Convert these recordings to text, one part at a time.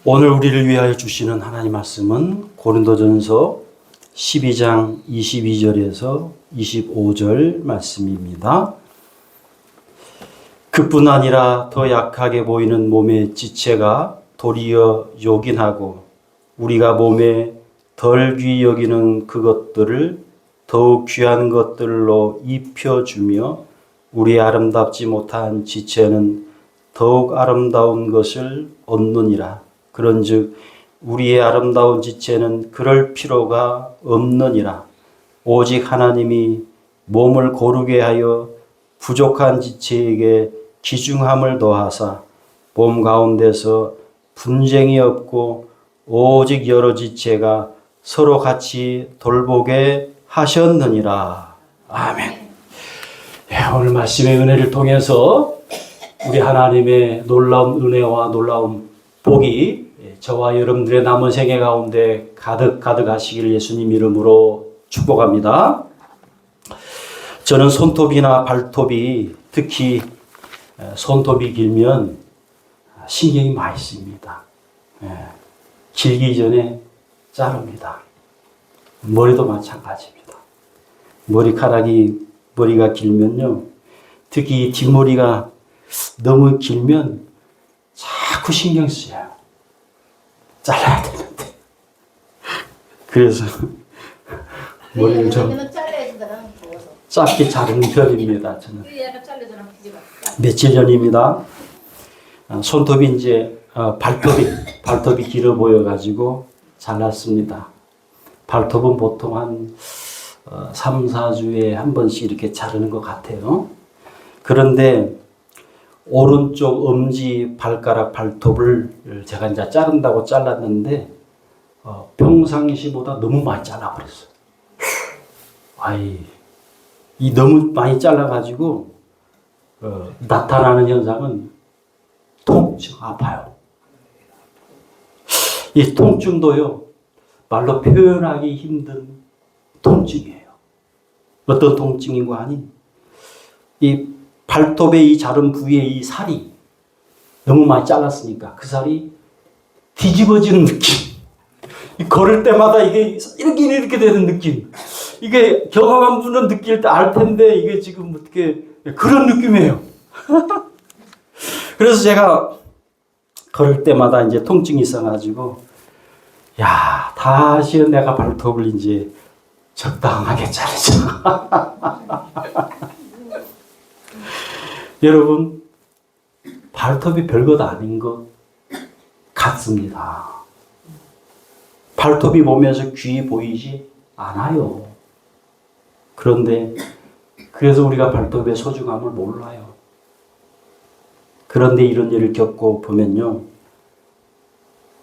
오늘 우리를 위하여 주시는 하나님 말씀은 고린도전서 12장 22절에서 25절 말씀입니다. 그뿐 아니라 더 약하게 보이는 몸의 지체가 도리어 요긴하고 우리가 몸에 덜 귀히 여기는 그것들을 더욱 귀한 것들로 입혀주며 우리 아름답지 못한 지체는 더욱 아름다운 것을 얻느니라. 그런즉 우리의 아름다운 지체는 그럴 필요가 없느니라. 오직 하나님이 몸을 고르게 하여 부족한 지체에게 귀중함을 더하사 몸 가운데서 분쟁이 없고 오직 여러 지체가 서로 같이 돌보게 하셨느니라. 아멘. 오늘 말씀의 은혜를 통해서 우리 하나님의 놀라운 은혜와 놀라운 복이 저와 여러분들의 남은 생애 가운데 가득하시기를 예수님 이름으로 축복합니다. 저는 손톱이나 발톱이, 특히 손톱이 길면 신경이 많이 씁니다. 길기 전에 자릅니다. 머리도 마찬가지입니다. 머리가 길면요, 특히 뒷머리가 너무 길면 자꾸 신경 쓰여요. 잘라야 되는데. 그래서 머리를 좀 짧게 자르는 편입니다. 저는 며칠 전입니다. 손톱이 이제 발톱이 길어 보여가지고 잘랐습니다. 발톱은 보통 한 3, 4주에 한 번씩 이렇게 자르는 것 같아요. 그런데 오른쪽 엄지 발가락 발톱을 제가 이제 자른다고 잘랐는데 평상시보다 너무 많이 잘라버렸어요. 이 너무 많이 잘라가지고 나타나는 현상은 통증, 아파요. 이 통증도요, 말로 표현하기 힘든 통증이에요. 어떤 통증인가 하니 이 발톱의 이 자른 부위의 이 살이 너무 많이 잘랐으니까 그 살이 뒤집어지는 느낌. 걸을 때마다 이게 이렇게 되는 느낌. 이게 경험한 분은 느낄 때 알 텐데 이게 지금 어떻게 그런 느낌이에요. 그래서 제가 걸을 때마다 이제 통증이 있어가지고 다시 내가 발톱을 이제 적당하게 자르자. 여러분, 발톱이 별것 아닌 것 같습니다. 발톱이 몸에서 귀히 보이지 않아요. 그런데 그래서 우리가 발톱의 소중함을 몰라요. 그런데 이런 일을 겪고 보면요,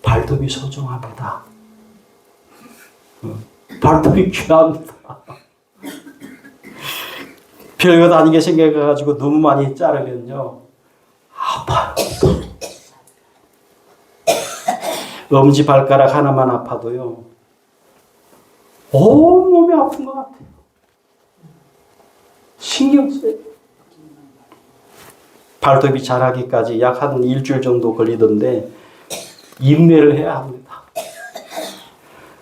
발톱이 소중합니다. 발톱이 귀합니다. 별것 아니게 생겨가지고 너무 많이 자르면요, 아파요. 엄지 발가락 하나만 아파도요, 온몸이 아픈 것 같아요. 신경 쓰여요. 발톱이 자라기까지 약 한 일주일 정도 걸리던데 인내를 해야 합니다.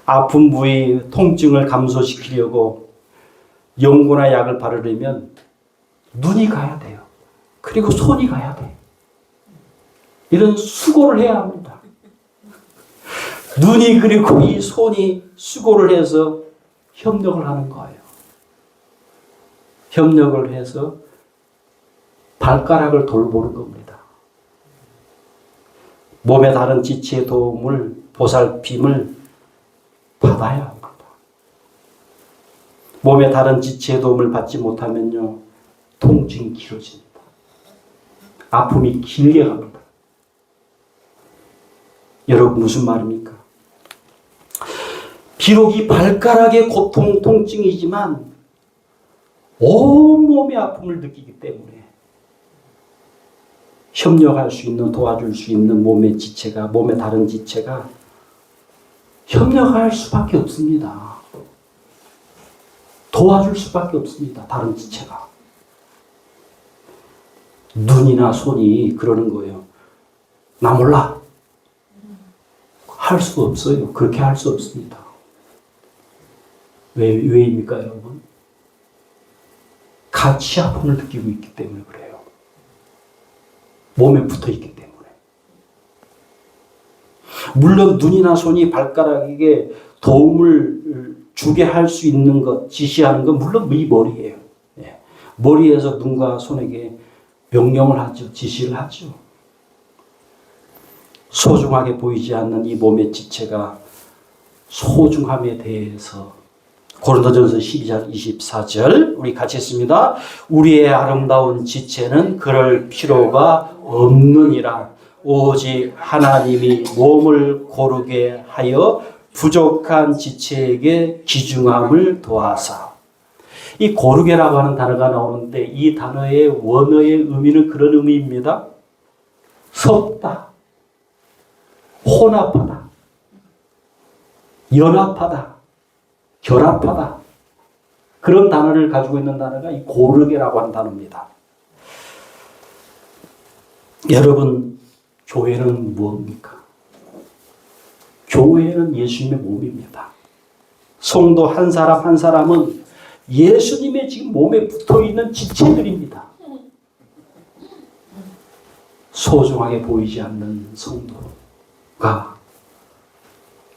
아픈 부위 통증을 감소시키려고 연고나 약을 바르려면 눈이 가야 돼요. 그리고 손이 가야 돼요. 이런 수고를 해야 합니다. 눈이 그리고 이 손이 수고를 해서 협력을 하는 거예요. 협력을 해서 발가락을 돌보는 겁니다. 몸의 다른 지체의 도움을, 보살핌을 받아야 합니다. 몸의 다른 지체의 도움을 받지 못하면요, 통증이 길어집니다. 아픔이 길게 갑니다. 여러분, 무슨 말입니까? 비록 이 발가락의 고통, 통증이지만 온몸의 아픔을 느끼기 때문에 협력할 수 있는, 도와줄 수 있는 몸의 지체가, 몸의 다른 지체가 협력할 수밖에 없습니다. 도와줄 수밖에 없습니다. 다른 지체가. 눈이나 손이 그러는 거예요. 나 몰라. 할 수 없어요. 그렇게 할 수 없습니다. 왜입니까, 여러분? 같이 아픔을 느끼고 있기 때문에 그래요. 몸에 붙어 있기 때문에. 물론 눈이나 손이 발가락에게 도움을 주게 할 수 있는 것, 지시하는 건 물론 이 머리예요. 예. 머리에서 눈과 손에게 명령을 하죠. 지시를 하죠. 소중하게 보이지 않는 이 몸의 지체가 소중함에 대해서 고린도전서 12장 24절 우리 같이 읽습니다. 우리의 아름다운 지체는 그럴 필요가 없느니라. 오직 하나님이 몸을 고르게 하여 부족한 지체에게 귀중함을 더하사. 이 고르게라고 하는 단어가 나오는데 이 단어의 원어의 의미는 그런 의미입니다. 섞다, 혼합하다, 연합하다, 결합하다. 그런 단어를 가지고 있는 단어가 이 고르게라고 하는 단어입니다. 여러분, 교회는 무엇입니까? 교회는 예수님의 몸입니다. 성도 한 사람 한 사람은 예수님의 지금 몸에 붙어있는 지체들입니다. 소중하게 보이지 않는 성도가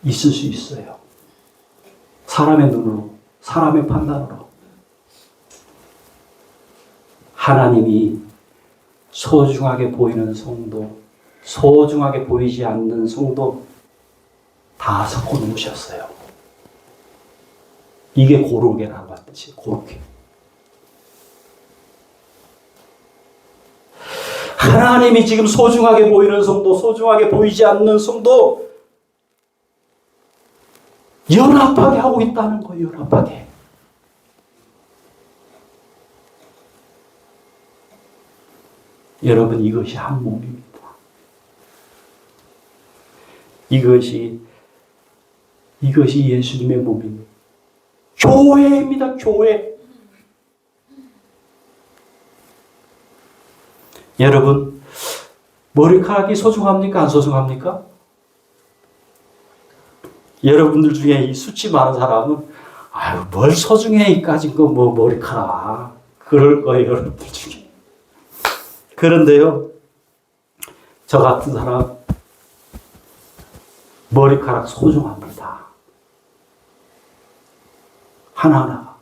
있을 수 있어요. 사람의 눈으로, 사람의 판단으로. 하나님이 소중하게 보이는 성도, 소중하게 보이지 않는 성도 다 섞어 놓으셨어요. 이게 고르게라고 하듯이 고르게. 하나님이 지금 소중하게 보이는 성도, 소중하게 보이지 않는 성도 연합하게 하고 있다는 거예요. 연합하게. 여러분, 이것이 한 몸입니다. 이것이 예수님의 몸입니다. 교회입니다. 교회. 여러분, 머리카락이 소중합니까? 안 소중합니까? 여러분들 중에 이 수치 많은 사람은 아유, 뭘 소중해 이까진 거 뭐 머리카락 그럴 거예요. 여러분들 중에. 그런데요, 저 같은 사람 머리카락 소중합니다. 하나하나.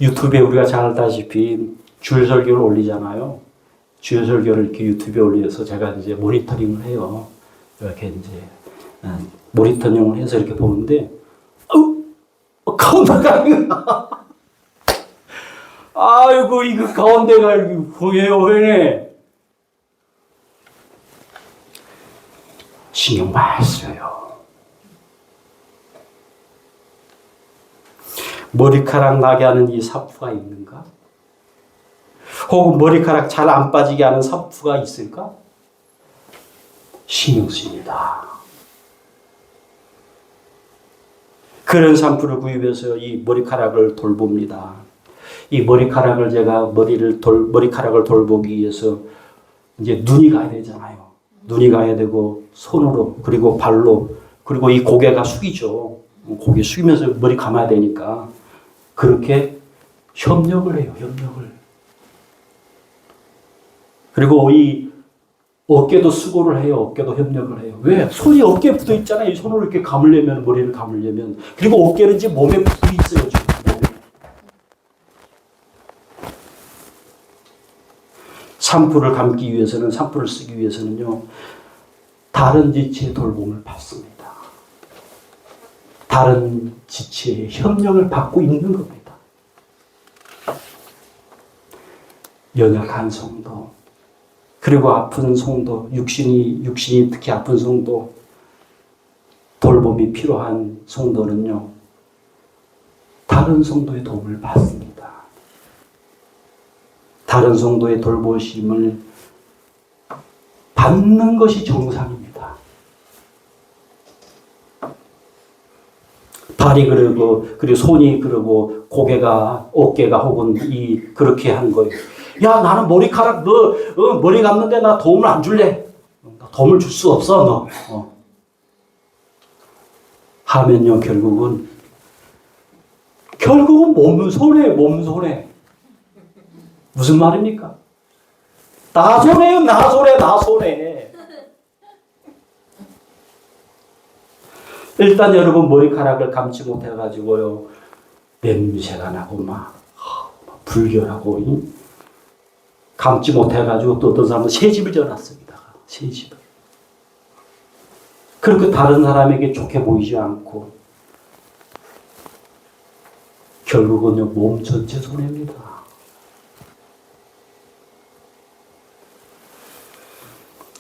유튜브에 우리가 잘 알다시피 주일 설교를 올리잖아요. 주일 설교를 이렇게 유튜브에 올려서 제가 이제 모니터링을 해요. 이렇게 이제 모니터링을 해서 이렇게 보는데, 가운데가 아이고, 이거 가운데가 이렇게 왜 신경 많이 써요. 머리카락 나게 하는 이 샤프가 있는가? 혹은 머리카락 잘 안 빠지게 하는 샤프가 있을까? 신경 씁니다. 그런 샴푸를 구입해서 이 머리카락을 돌봅니다. 이 머리카락을 제가 머리카락을 돌보기 위해서 이제 눈이 가야 되잖아요. 눈이 가야 되고 손으로 그리고 발로 그리고 이 고개가 숙이죠. 고개 숙이면서 머리 감아야 되니까 그렇게 협력을 해요. 협력을. 그리고 이 어깨도 수고를 해요. 어깨도 협력을 해요. 왜? 손이 어깨에 붙어 있잖아요. 이 손으로 이렇게 감으려면, 머리를 감으려면. 그리고 어깨는 이제 몸에 붙어 있어요. 지금 몸에. 샴푸를 감기 위해서는, 샴푸를 쓰기 위해서는요, 다른 지체의 돌봄을 받습니다. 다른 지체의 협력을 받고 있는 겁니다. 연약한 성도, 그리고 아픈 성도, 육신이 특히 아픈 성도, 돌봄이 필요한 성도는요, 다른 성도의 도움을 받습니다. 다른 성도의 돌보심을 받는 것이 정상입니다. 발이 그러고, 그리고 손이 그러고, 고개가, 어깨가 혹은 그렇게 한 거예요. 야, 나는 머리카락, 머리 감는데 나 도움을 안 줄래. 도움을 줄 수 없어, 너. 하면요, 결국은 몸손해. 무슨 말입니까? 나 손해요, 나 손해. 일단 여러분 머리카락을 감지 못해가지고요, 냄새가 나고 막 불결하고, 감지 못해가지고 또 어떤 사람은 새집을 지어놨습니다. 새집을. 그렇게 다른 사람에게 좋게 보이지 않고 결국은요, 몸 전체 손해입니다.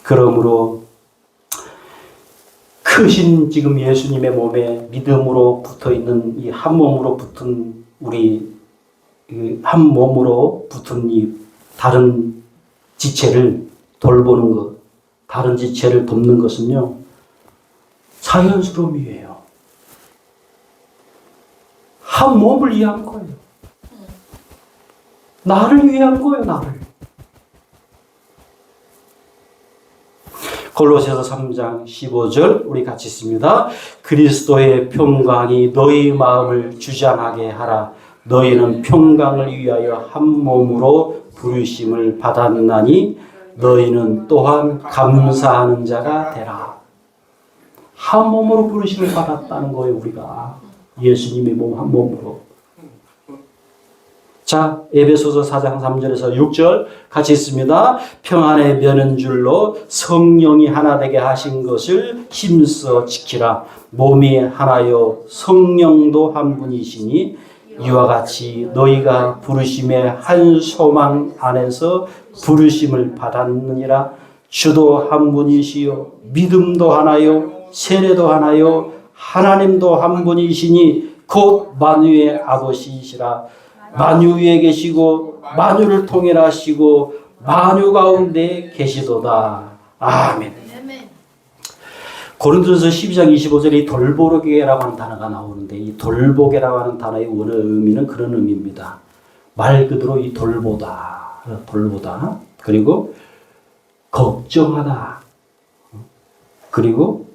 그러므로 크신 지금 예수님의 몸에 믿음으로 붙어 있는 이 한 몸으로 붙은 우리 한 몸으로 붙은 이 다른 지체를 돌보는 것, 다른 지체를 돕는 것은요, 자연스러움이에요. 한 몸을 위한 거예요. 나를 위한 거예요, 나를. 골로새서 3장 15절 우리 같이 읽습니다. 그리스도의 평강이 너희 마음을 주장하게 하라. 너희는 평강을 위하여 한 몸으로 부르심을 받았나니 너희는 또한 감사하는 자가 되라. 한 몸으로 부르심을 받았다는 거예요, 우리가. 예수님의 몸 한 몸으로. 자, 에베소서 4장 3절에서 6절 같이 읽습니다. 평안의 면은 줄로 성령이 하나 되게 하신 것을 힘써 지키라. 몸이 하나요 성령도 한 분이시니 이와 같이 너희가 부르심의 한 소망 안에서 부르심을 받았느니라. 주도 한 분이시요 믿음도 하나요 세례도 하나요 하나님도 한 분이시니 곧 만유의 아버지이시라. 만유 위에 계시고 만유를 통일하시고 만유 가운데 계시도다. 아멘. 고린도전서 12장 25절에 이 돌보게라고 하는 단어가 나오는데, 이 돌보게라고 하는 단어의 원어 의미는 그런 의미입니다. 말 그대로 이 돌보다. 그리고 걱정하다. 그리고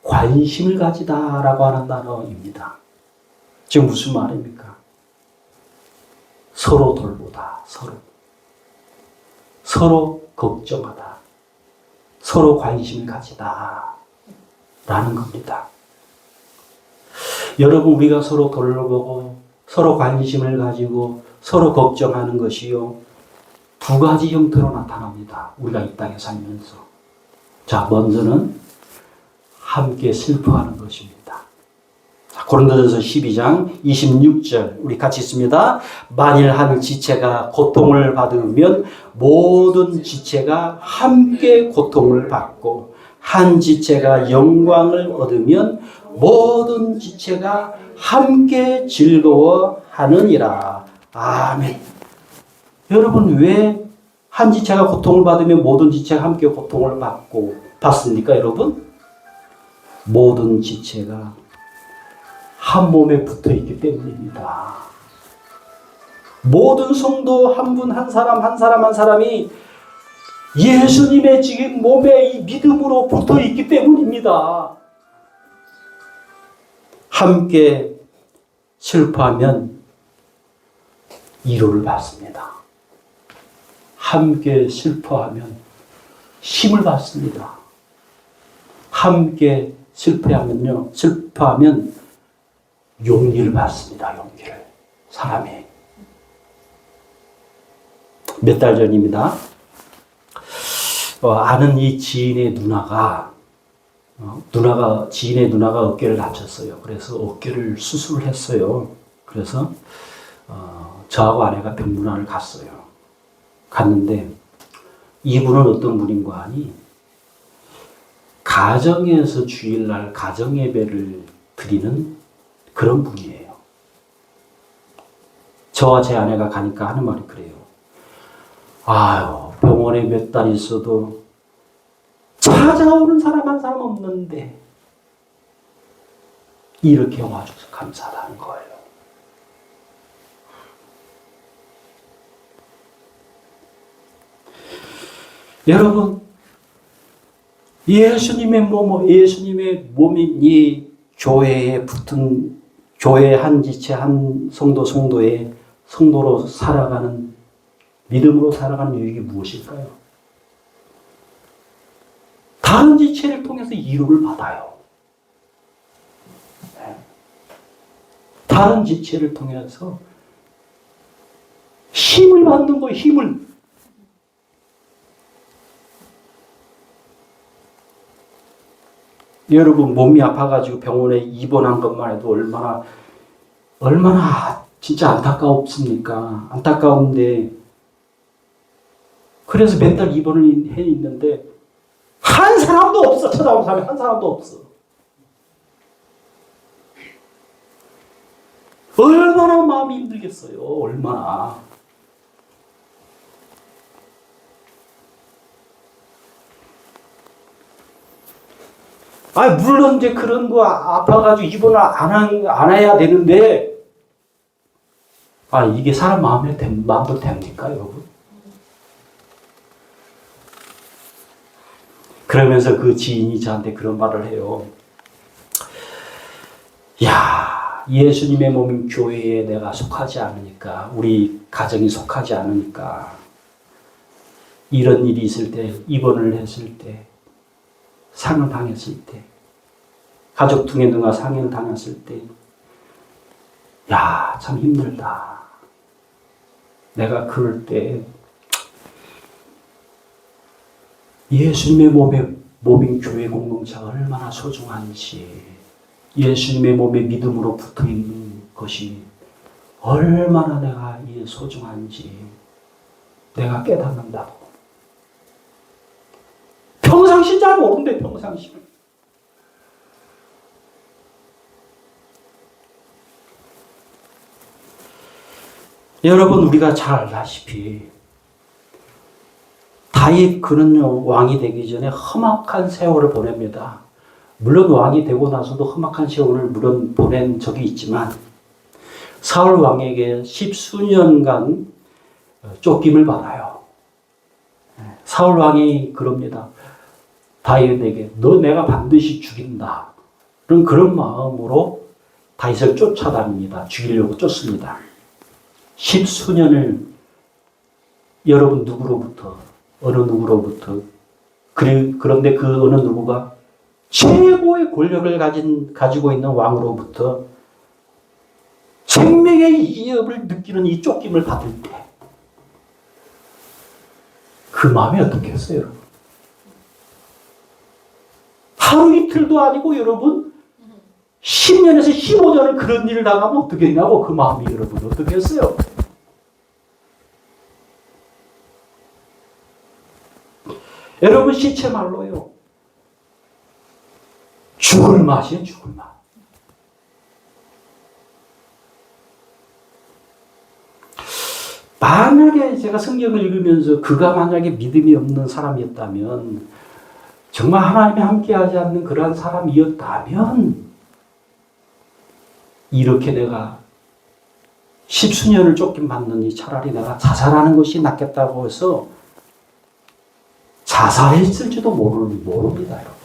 관심을 가지다라고 하는 단어입니다. 지금 무슨 말입니까? 서로 돌보다, 서로 걱정하다, 서로 관심을 가지다 라는 겁니다. 여러분, 우리가 서로 돌보고 서로 관심을 가지고 서로 걱정하는 것이요, 두 가지 형태로 나타납니다. 우리가 이 땅에 살면서. 자, 먼저는 함께 슬퍼하는 것입니다. 고린도전서 12장 26절 우리 같이 있습니다. 만일 한 지체가 고통을 받으면 모든 지체가 함께 고통을 받고, 한 지체가 영광을 얻으면 모든 지체가 함께 즐거워하느니라. 아멘. 여러분, 왜 한 지체가 고통을 받으면 모든 지체가 함께 고통을 받습니까, 여러분? 모든 지체가 한 몸에 붙어 있기 때문입니다. 모든 성도 한 분, 한 사람이 예수님의 지금 몸에 이 믿음으로 붙어 있기 때문입니다. 함께 슬퍼하면 위로를 받습니다. 함께 슬퍼하면 힘을 받습니다. 함께 슬퍼하면 용기를 받습니다. 용기를. 사람이. 몇 달 전입니다. 아는 이 지인의 지인의 누나가 어깨를 다쳤어요. 그래서 어깨를 수술을 했어요. 그래서 저하고 아내가 병문안을 갔어요. 갔는데 이분은 어떤 분인가 하니, 가정에서 주일날 가정예배를 드리는 그런 분이에요. 저와 제 아내가 가니까 하는 말이 그래요. 아유, 병원에 몇 달 있어도 찾아오는 사람 한 사람 없는데 이렇게 와줘서 감사하다는 거예요. 여러분, 예수님의 몸이 이 교회에 붙은 교회 한 지체 한 성도의 성도로 살아가는 믿음으로 살아가는 유익이 무엇일까요? 다른 지체를 통해서 이루를 받아요. 다른 지체를 통해서 힘을 받는 거예요. 힘을. 여러분 몸이 아파가지고 병원에 입원한 것만 해도 얼마나 진짜 안타깝습니까? 안타까운데 그래서 몇 달 입원을 해 있는데 한 사람도 없어. 찾아온 사람이 한 사람도 없어. 얼마나 마음이 힘들겠어요. 얼마나. 물론 이제 그런 거 아파가지고 입원을 안 해야 되는데, 이게 사람 마음대로 됩니까, 여러분? 그러면서 그 지인이 저한테 그런 말을 해요. 야, 예수님의 몸인 교회에 내가 속하지 않으니까, 우리 가정이 속하지 않으니까, 이런 일이 있을 때, 입원을 했을 때, 상을 당했을 때, 가족 중에 누가 상해를 당했을 때, 야, 참 힘들다. 내가 그럴 때 예수님의 몸인 교회 공동체가 얼마나 소중한지, 예수님의 몸에 믿음으로 붙어 있는 것이 얼마나 내가 소중한지 내가 깨닫는다고. 평상시 잘 모른대, 평상시. 여러분, 우리가 잘 알다시피 다윗 그는 왕이 되기 전에 험악한 세월을 보냅니다. 물론 왕이 되고 나서도 험악한 세월을 물론 보낸 적이 있지만 사울 왕에게 10수년간 쫓김을 받아요. 사울 왕이 그럽니다. 다윗에게 너 내가 반드시 죽인다. 그런 마음으로 다윗을 쫓아다닙니다. 죽이려고 쫓습니다. 10수년을 여러분 어느 누구로부터 그런데 그 어느 누구가 최고의 권력을 가지고 있는 왕으로부터 생명의 위협을 느끼는 이 쫓김을 받을 때 그 마음이 어떻겠어요, 여러분? 하루 이틀도 아니고 여러분 10년에서 15년을 그런 일을 당하면 어떻게 했냐고 그 마음이 여러분 어떻게 했어요? 여러분 시체 말로요. 죽을 맛이에요, 죽을 맛. 만약에 제가 성경을 읽으면서 그가 만약에 믿음이 없는 사람이었다면, 정말 하나님이 함께하지 않는 그러한 사람이었다면, 이렇게 내가 10수년을 쫓김받느니 차라리 내가 자살하는 것이 낫겠다고 해서 자살했을지도 모릅니다, 여러분.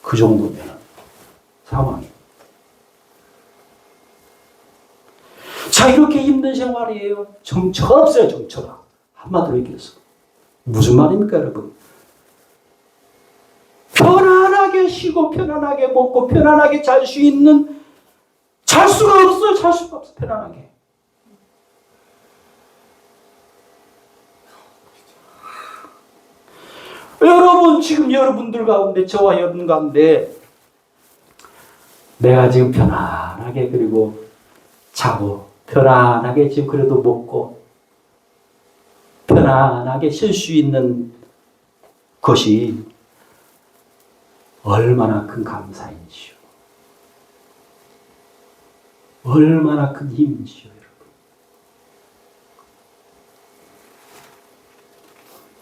그 정도면 상황이. 자, 이렇게 힘든 생활이에요. 정처가 없어요, 정처가. 한마디로 얘기해서. 무슨 말입니까, 여러분? 편안하게 쉬고, 편안하게 먹고, 편안하게 잘 수 있는, 잘 수가 없어요, 잘 수가 없어, 편안하게. 여러분, 지금 여러분들 가운데, 저와 여러분 가운데, 내가 지금 편안하게, 그리고 자고, 편안하게 지금 그래도 먹고, 편안하게 쉴 수 있는 것이 얼마나 큰 감사인지요. 얼마나 큰 힘인지요, 여러분.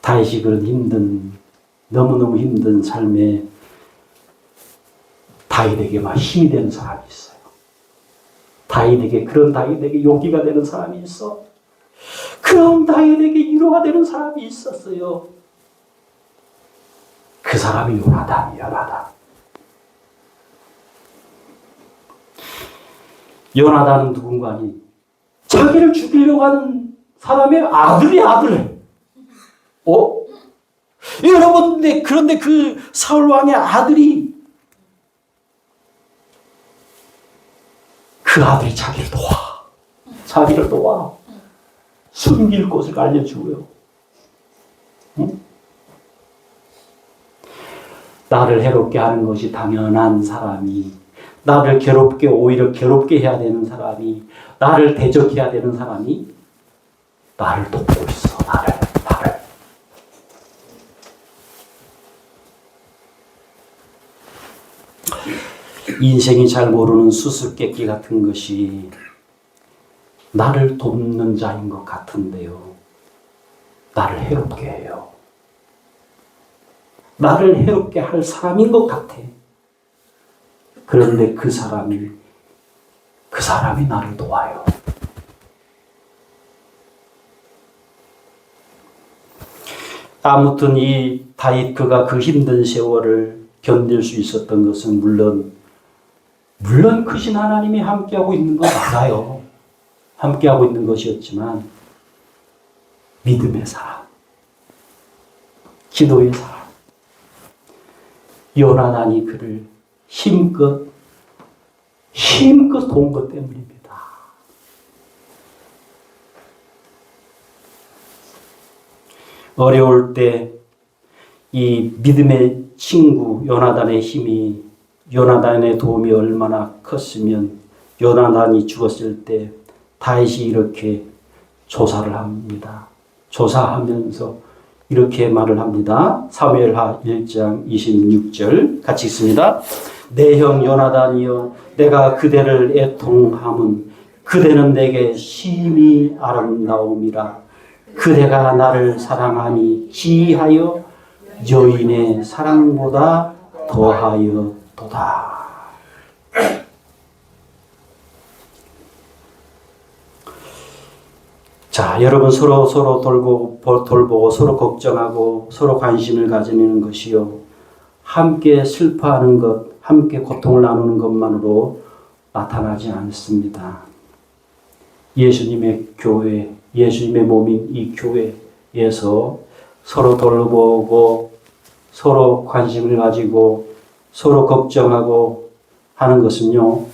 다윗이 그런 너무너무 힘든 삶에 다윗에게 막 힘이 되는 사람이 있어요. 그런 다윗에게 용기가 되는 사람이 있어. 그런 다윗에게 위로가 되는 사람이 있었어요. 그 그 사람이 요나단이에요. 요나단은 누군가 하니 자기를 죽이려고 하는 사람의 아들. 여러분, 그런데 그 사울 왕의 아들이 자기를 도와. 숨길 곳을 알려주고요. 응? 나를 해롭게 하는 것이 당연한 사람이, 나를 오히려 괴롭게 해야 되는 사람이, 나를 대적해야 되는 사람이 나를 돕고 있어. 나를. 인생이 잘 모르는 수수께끼 같은 것이 나를 돕는 자인 것 같은데요. 나를 해롭게 해요. 나를 해롭게 할 사람인 것 같아. 그런데 그 사람이 나를 도와요. 아무튼 이 다윗 그가 그 힘든 세월을 견딜 수 있었던 것은 물론 크신 하나님이 함께하고 있는 건 맞아요. 함께하고 있는 것이었지만 믿음의 사람, 기도의 사람, 요나단이 그를 힘껏 도운 것 때문입니다. 어려울 때 이 믿음의 친구 요나단의 힘이, 요나단의 도움이 얼마나 컸으면 요나단이 죽었을 때 다윗이 이렇게 조사를 합니다. 조사하면서 이렇게 말을 합니다. 사무엘하 1장 26절 같이 읽습니다. 내 형 요나단이여, 내가 그대를 애통함은 그대는 내게 심히 아름다움이라. 그대가 나를 사랑하니 지하여 여인의 사랑보다 더하여 도다. 자, 여러분 서로 돌보고 서로 걱정하고 서로 관심을 가지는 것이요, 함께 슬퍼하는 것, 함께 고통을 나누는 것만으로 나타나지 않습니다. 예수님의 교회, 예수님의 몸인 이 교회에서 서로 돌보고 서로 관심을 가지고 서로 걱정하고 하는 것은요,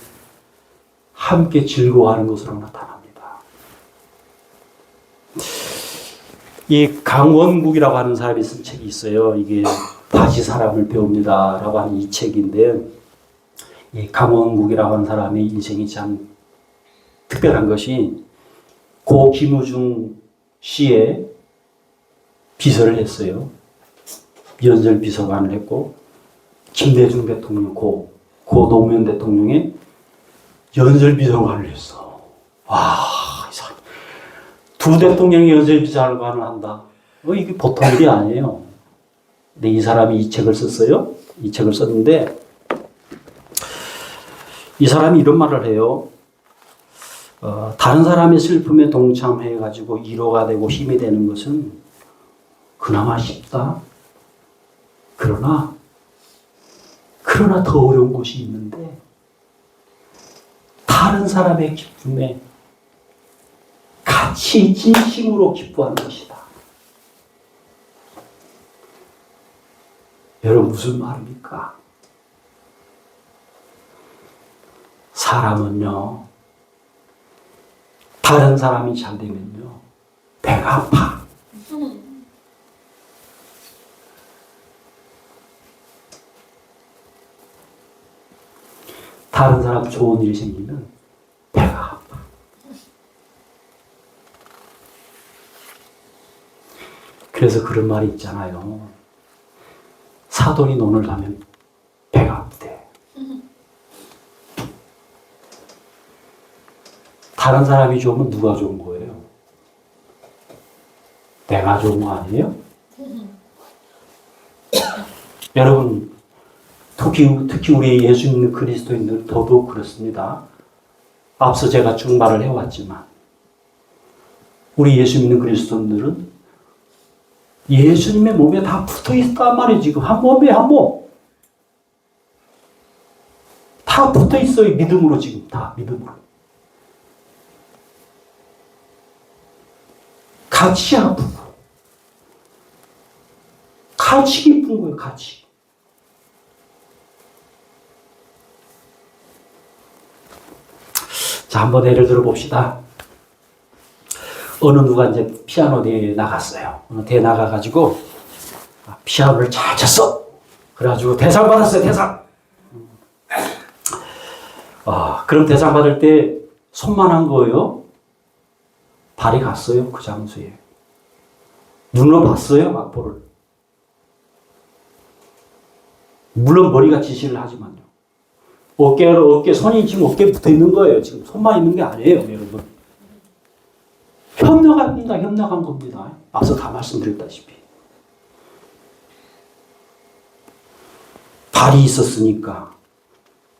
함께 즐거워하는 것으로 나타납니다. 이 강원국이라고 하는 사람이 쓴 책이 있어요. 이게 다시 사람을 배웁니다 라고 하는 이 책인데, 이 강원국이라고 하는 사람의 인생이 참 특별한 것이 고 김우중 씨의 비서를 했어요. 연설 비서관을 했고, 김대중 대통령, 고 노무현 대통령의 연설 비서관을 했어. 와, 이 사람. 두 대통령이 연설 비서관을 한다. 이게 보통 일이 아니에요. 근데 이 사람이 이 책을 썼어요. 이 책을 썼는데, 이 사람이 이런 말을 해요. 다른 사람의 슬픔에 동참해가지고 위로가 되고 힘이 되는 것은 그나마 쉽다. 그러나 더 어려운 것이 있는데, 다른 사람의 기쁨에 같이 진심으로 기뻐하는 것이다. 여러분, 무슨 말입니까? 사람은요, 다른 사람이 잘 되면요, 배가 아파. 다른 사람 좋은 일이 생기면 배가 아파. 그래서 그런 말이 있잖아요. 사돈이 논을 하면 배가 아프대. 다른 사람이 좋으면 누가 좋은 거예요? 내가 좋은 거 아니에요? 여러분, 특히 우리 예수 믿는 그리스도인들 더더욱 그렇습니다. 앞서 제가 쭉 말을 해왔지만, 우리 예수 믿는 그리스도인들은 예수님의 몸에 다 붙어 있단 말이에요. 지금 한 몸에 한 몸. 다 붙어 있어요. 믿음으로 지금 다 믿음으로. 같이 아프고 같이 기쁜 거예요. 같이. 자, 한번 예를 들어 봅시다. 어느 누가 이제 피아노 대회에 나갔어요. 어느 대회 나가가지고 피아노를 잘 쳤어. 그래가지고 대상 받았어요. 대상. 그럼 대상 받을 때 손만 한 거예요? 발이 갔어요? 그 장소에. 눈으로 봤어요? 악보를. 물론 머리가 지시를 하지만요. 어깨, 손이 지금 어깨에 붙어 있는 거예요. 지금 손만 있는 게 아니에요, 여러분. 협력한 겁니다. 앞서 다 말씀드렸다시피. 발이 있었으니까,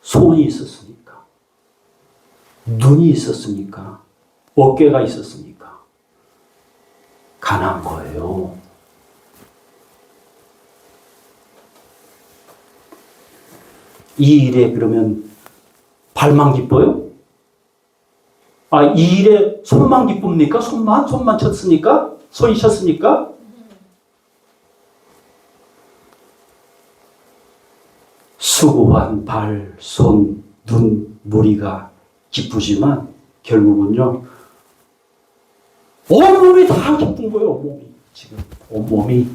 손이 있었으니까, 눈이 있었으니까, 어깨가 있었으니까, 가난 거예요. 이 일에 그러면 발만 기뻐요? 이 일에 손만 기쁩니까? 손만 쳤으니까? 손이 쳤으니까? 수고한 발, 손, 눈, 머리가 기쁘지만 결국은요, 온몸이 다 기쁜 거예요, 온몸이. 지금, 온몸이.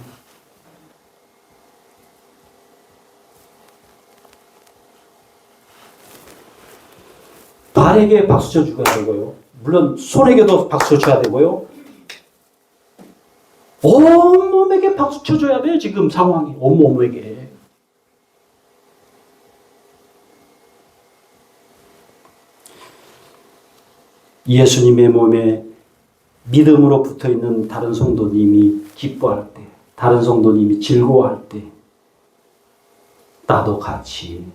발에게 박수 쳐줘야 되고요. 물론 손에게도 박수 쳐줘야 되고요. 온몸에게 박수 쳐줘야 돼요. 지금 상황이. 온몸에게. 예수님의 몸에 믿음으로 붙어있는 다른 성도님이 기뻐할 때, 다른 성도님이 즐거워할 때 나도 같이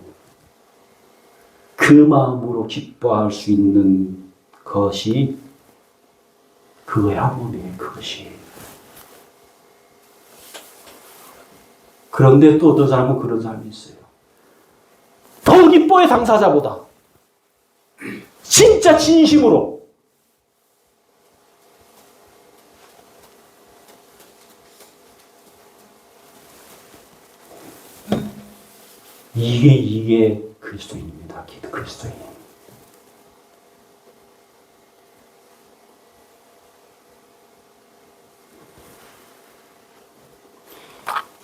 그 마음으로 기뻐할 수 있는 것이 그거야, 몸에 그것이. 그런데 또 어떤 사람은 그런 사람이 있어요. 더 기뻐해, 당사자보다. 진짜 진심으로. 이게 그리스도인입니다. 그리스도인.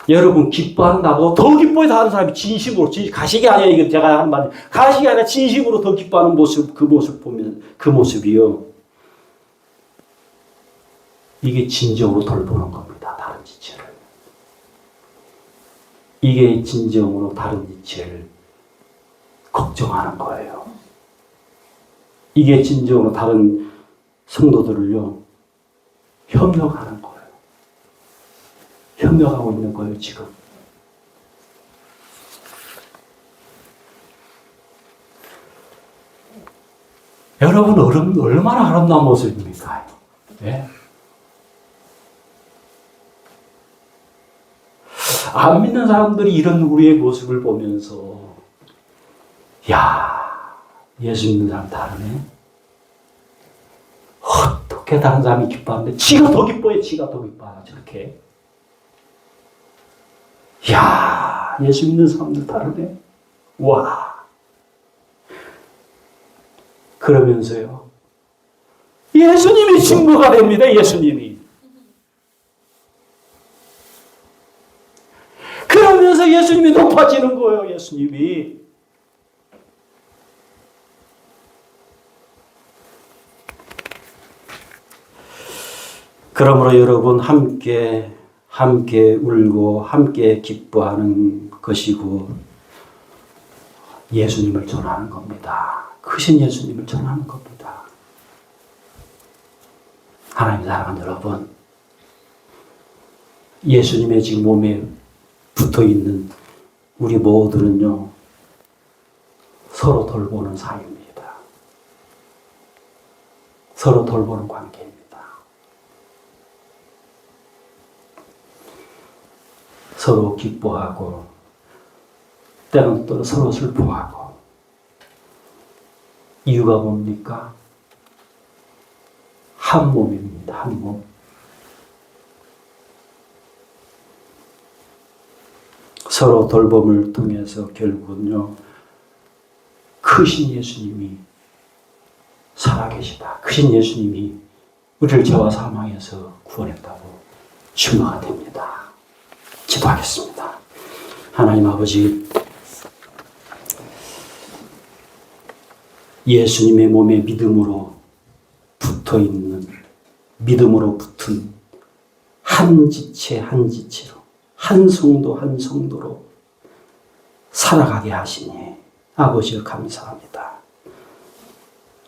여러분, 기뻐한다고 더 기뻐해 하는 사람이 진심으로, 가식이 아니야. 이거 제가 한 말. 가식이 아니라 진심으로 더 기뻐하는 모습, 그 모습 보면, 그 모습이요. 이게 진정으로 돌보는 겁니다. 다른 지체를. 이게 진정으로 다른 지체를 걱정하는 거예요. 이게 진정으로 다른 성도들을요, 협력하는 거예요. 협력하고 있는 거예요, 지금. 여러분, 얼마나 아름다운 모습입니까? 네? 안 믿는 사람들이 이런 우리의 모습을 보면서, 야, 예수 믿는 사람 다르네? 어떻게 다른 사람이 기뻐하는데, 지가 더 기뻐해, 지가 더 기뻐해, 저렇게. 야, 예수 믿는 사람들 다르네? 와. 그러면서요, 예수님이 증거가 됩니다, 예수님이. 그러면서 예수님이 높아지는 거예요, 예수님이. 그러므로 여러분, 함께 울고 함께 기뻐하는 것이고 예수님을 전하는 겁니다. 크신 예수님을 전하는 겁니다. 하나님 사랑하는 여러분, 예수님의 지금 몸에 붙어있는 우리 모두는요, 서로 돌보는 사이입니다. 서로 돌보는 관계입니다. 서로 기뻐하고 때는 또 서로 슬퍼하고. 이유가 뭡니까? 한 몸입니다. 한 몸. 서로 돌봄을 통해서 결국은요, 크신 예수님이 살아계시다. 크신 예수님이 우리를 죄와 사망에서 구원했다고 증거가 됩니다. 기도하겠습니다. 하나님 아버지, 예수님의 몸에 믿음으로 붙어 있는, 믿음으로 붙은 한 지체 한 지체로, 한 성도 한 성도로 살아가게 하시니 아버지여 감사합니다.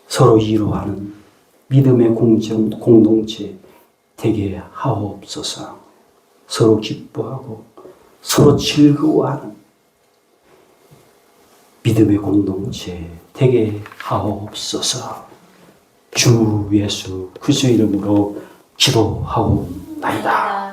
서로 위로하는 믿음의 공동체 되게 하옵소서. 서로 기뻐하고 서로 즐거워하는 믿음의 공동체 되게 하옵소서. 주 예수 그리스도 이름으로 기도하옵나이다.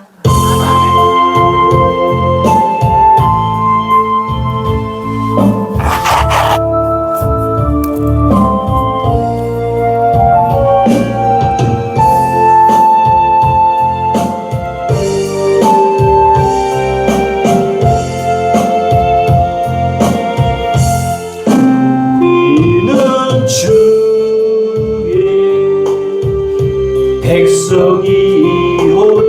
백성이오니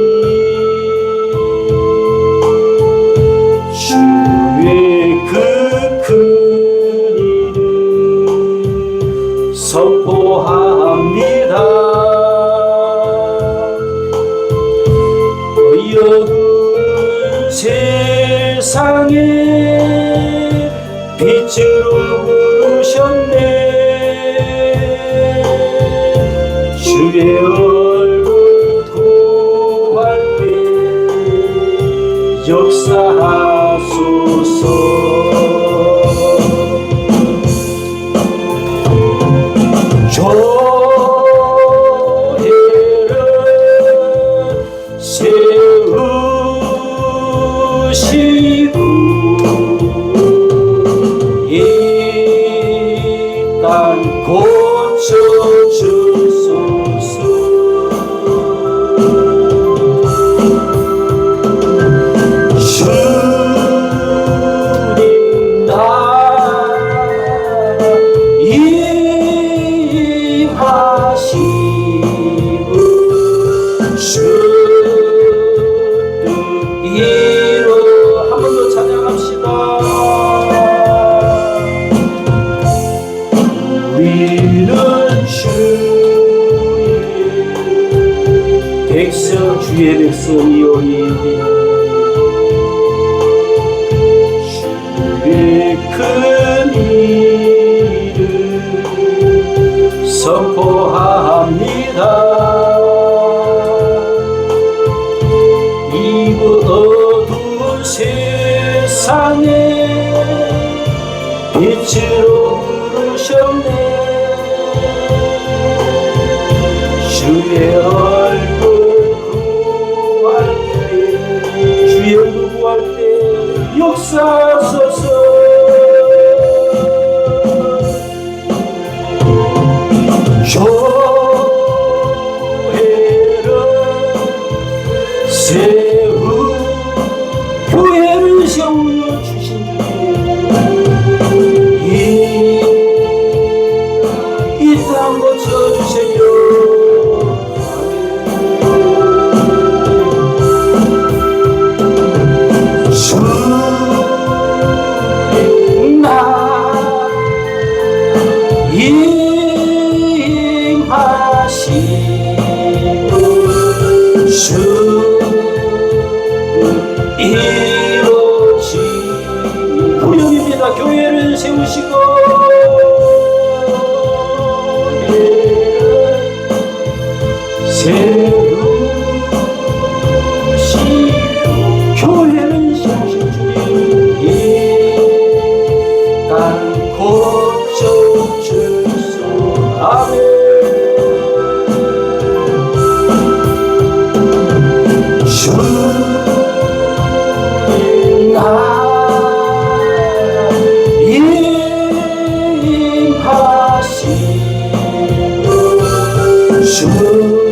주의 그 큰 일을 선포합니다. 어여운 세상에 빛으로 부르셨네. 주의 역사하소서. 교회를 세우시고 이 땅 고쳐주소서. 주의 백성이오니 주의 큰 일을 선포합니다. 이곳 어두운 세상에 빛으로 부르셨네. 주의 얼굴 주의 얼굴 구할 때 역사하소서. 교회를 세우여 주신 주님, 이 땅 고쳐주세요. 부름입니다. 교회를 세우시고 교회를 세우신 주님, 땅 고쳐주소. 아멘. 주의 주